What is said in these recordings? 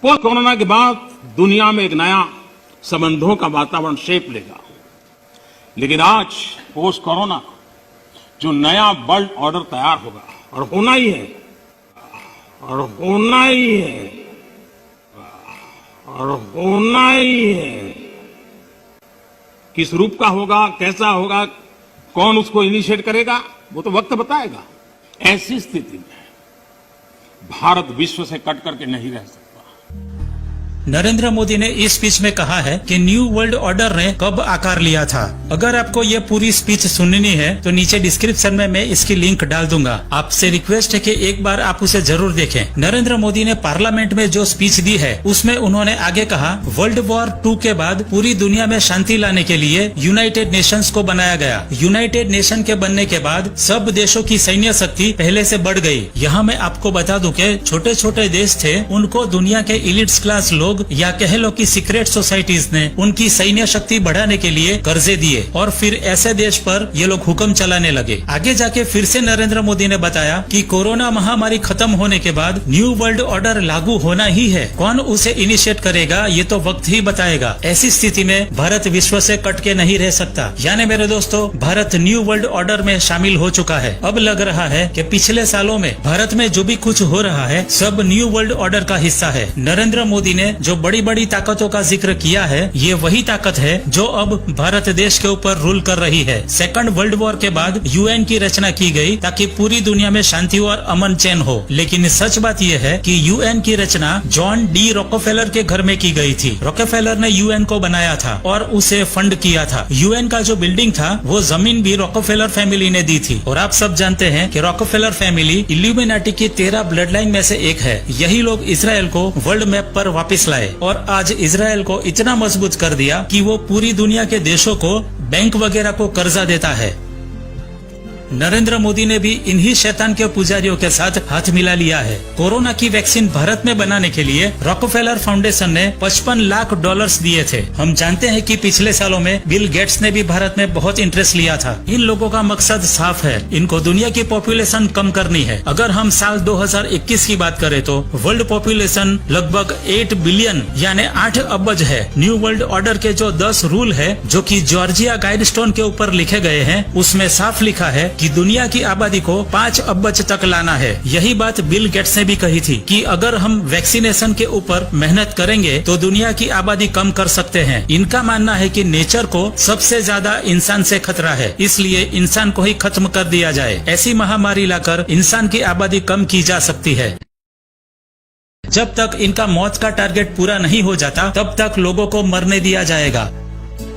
Post corona के बाद दुनिया में एक नया संबंधों का वातावरण शेप लेगा। लेकिन आज पोस्ट कोरोना जो नया वर्ल्ड ऑर्डर तैयार होगा, और होना ही है, और होना ही है, और होना ही है। किस रूप का होगा, कैसा होगा, कौन उसको इनिशिएट करेगा, वो तो वक्त बताएगा। ऐसी स्थिति में भारत विश्व से कट करके नहीं रह सकता। नरेंद्र मोदी ने इस स्पीच में कहा है कि न्यू वर्ल्ड ऑर्डर ने कब आकार लिया था। अगर आपको ये पूरी स्पीच सुननी है तो नीचे डिस्क्रिप्शन में मैं इसकी लिंक डाल दूंगा। आपसे रिक्वेस्ट है कि एक बार आप उसे जरूर देखें। नरेंद्र मोदी ने पार्लियामेंट में जो स्पीच दी है उसमें उन्होंने आगे कहा, वर्ल्ड वॉर 2 के बाद पूरी दुनिया में शांति लाने के लिए यूनाइटेड नेशंस को बनाया गया। यूनाइटेड नेशन के बनने के बाद सब देशों की सैन्य शक्ति पहले से बढ़ गई। यहाँ मैं आपको बता दूं कि छोटे छोटे देश थे, उनको दुनिया के इलिट्स क्लास लोग या कह लो कि सीक्रेट सोसाइटीज ने उनकी सैन्य शक्ति बढ़ाने के लिए कर्जे दिए और फिर ऐसे देश पर ये लोग हुक्म चलाने लगे। आगे जाके फिर से नरेंद्र मोदी ने बताया कि कोरोना महामारी खत्म होने के बाद न्यू वर्ल्ड ऑर्डर लागू होना ही है। कौन उसे इनिशिएट करेगा ये तो वक्त ही बताएगा। ऐसी स्थिति में भारत विश्व से कट के नहीं रह सकता। यानी मेरे दोस्तों, भारत न्यू वर्ल्ड ऑर्डर में शामिल हो चुका है। अब लग रहा है कि पिछले सालों में भारत में जो भी कुछ हो रहा है सब न्यू वर्ल्ड ऑर्डर का हिस्सा है। नरेंद्र मोदी ने जो बड़ी बड़ी ताकतों का जिक्र किया है, ये वही ताकत है जो अब भारत देश के ऊपर रूल कर रही है। सेकंड वर्ल्ड वॉर के बाद यूएन की रचना की गई ताकि पूरी दुनिया में शांति और अमन चैन हो। लेकिन सच बात यह है कि यूएन की रचना जॉन डी रॉकफेलर के घर में की गई थी। रॉकफेलर ने यूएन को बनाया था और उसे फंड किया था। यूएन का जो बिल्डिंग था वो जमीन भी रॉकफेलर फैमिली ने दी थी। और आप सब जानते हैं कि रॉकफेलर फैमिली इल्यूमिनाटी की 13 ब्लड लाइन में से एक है। यही लोग इसराइल को वर्ल्ड मैप पर वापस लाए और आज इसराइल को इतना मजबूत कर दिया कि वो पूरी दुनिया के देशों को, बैंक वगैरह को कर्जा देता है। नरेंद्र मोदी ने भी इन्हीं शैतान के पुजारियों के साथ हाथ मिला लिया है। कोरोना की वैक्सीन भारत में बनाने के लिए रॉकफेलर फाउंडेशन ने $55 लाख दिए थे। हम जानते हैं कि पिछले सालों में बिल गेट्स ने भी भारत में बहुत इंटरेस्ट लिया था। इन लोगों का मकसद साफ है, इनको दुनिया की पॉपुलेशन कम करनी है। अगर हम साल 2021 की बात करें तो वर्ल्ड पॉपुलेशन लगभग 8 बिलियन यानी 8 अरब है। न्यू वर्ल्ड ऑर्डर के जो 10 रूल है जो कि जॉर्जिया गाइडस्टोन के ऊपर लिखे गए हैं, उसमें साफ लिखा है कि दुनिया की आबादी को 5 अरब तक लाना है। यही बात बिल गेट्स ने भी कही थी कि अगर हम वैक्सीनेशन के ऊपर मेहनत करेंगे तो दुनिया की आबादी कम कर सकते हैं। इनका मानना है कि नेचर को सबसे ज्यादा इंसान से खतरा है, इसलिए इंसान को ही खत्म कर दिया जाए। ऐसी महामारी लाकर इंसान की आबादी कम की जा सकती है। जब तक इनका मौत का टारगेट पूरा नहीं हो जाता तब तक लोगों को मरने दिया जाएगा।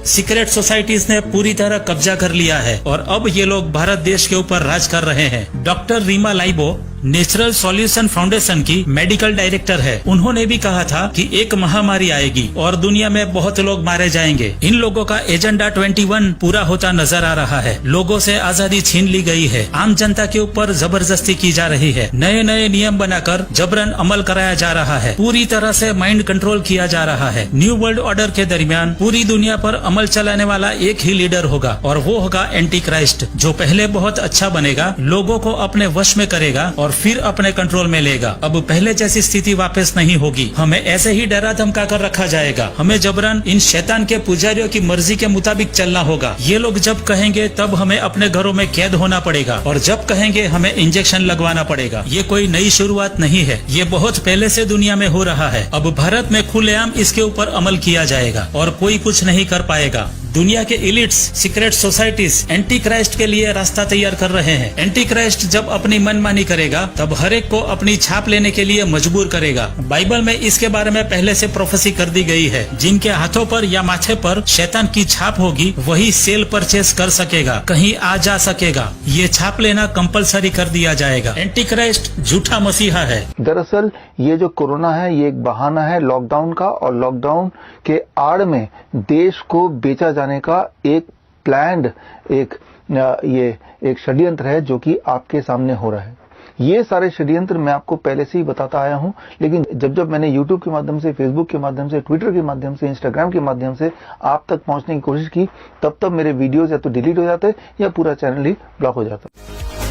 सीक्रेट सोसाइटीज ने पूरी तरह कब्जा कर लिया है और अब ये लोग भारत देश के ऊपर राज कर रहे हैं। Doctor Reema Laibo natural solution foundation की मेडिकल डायरेक्टर है। उन्होंने भी कहा था कि एक महामारी आएगी और दुनिया में बहुत लोग मारे जाएंगे। इन लोगों का एजेंडा 21 पूरा होता नजर आ रहा है। लोगों से आजादी छीन ली गई है, आम जनता के ऊपर जबरदस्ती की जा रही है, नए नए नियम बनाकर जबरन अमल कराया जा रहा है, पूरी तरह से माइंड कंट्रोल किया जा रहा है। न्यू वर्ल्ड ऑर्डर के दरमियान पूरी दुनिया पर अमल चलाने वाला एक ही लीडर होगा और वो होगा एंटी क्राइस्ट, जो पहले बहुत अच्छा बनेगा, लोगों को अपने वश में करेगा और फिर अपने कंट्रोल में लेगा। अब पहले जैसी स्थिति वापस नहीं होगी। हमें ऐसे ही डरा धमका कर रखा जाएगा। हमें जबरन इन शैतान के पुजारियों की मर्जी के मुताबिक चलना होगा। ये लोग जब कहेंगे तब हमें अपने घरों में कैद होना पड़ेगा और जब कहेंगे हमें इंजेक्शन लगवाना पड़ेगा। ये कोई नई शुरुआत नहीं है, ये बहुत पहले से दुनिया में हो रहा है। अब भारत में खुलेआम इसके ऊपर अमल किया जाएगा और कोई कुछ नहीं कर पाएगा। दुनिया के इलिट्स, सीक्रेट सोसाइटीज एंटी क्राइस्ट के लिए रास्ता तैयार कर रहे हैं। एंटी क्राइस्ट जब अपनी मनमानी करेगा तब हर एक को अपनी छाप लेने के लिए मजबूर करेगा। बाइबल में इसके बारे में पहले से प्रोफेसी कर दी गई है। जिनके हाथों पर या माथे पर शैतान की छाप होगी वही सेल परचेस कर सकेगा, कहीं आ जा सकेगा। ये छाप लेना कंपलसरी कर दिया जाएगा। एंटी क्राइस्ट झूठा मसीहा है। दरअसल ये जो कोरोना है ये एक बहाना है लॉकडाउन का, और लॉकडाउन के आड़ में देश को बेचा जाने का एक प्लान्ड एक षड्यंत्र है जो कि आपके सामने हो रहा है। ये सारे षड्यंत्र मैं आपको पहले से ही बताता आया हूं, लेकिन जब मैंने YouTube के माध्यम से, Facebook के माध्यम से, ट्विटर के माध्यम से, इंस्टाग्राम के माध्यम से आप तक पहुंचने की कोशिश की, तब मेरे वीडियोस या तो डिलीट हो जाते या पूरा चैनल ही ब्लॉक हो जाता।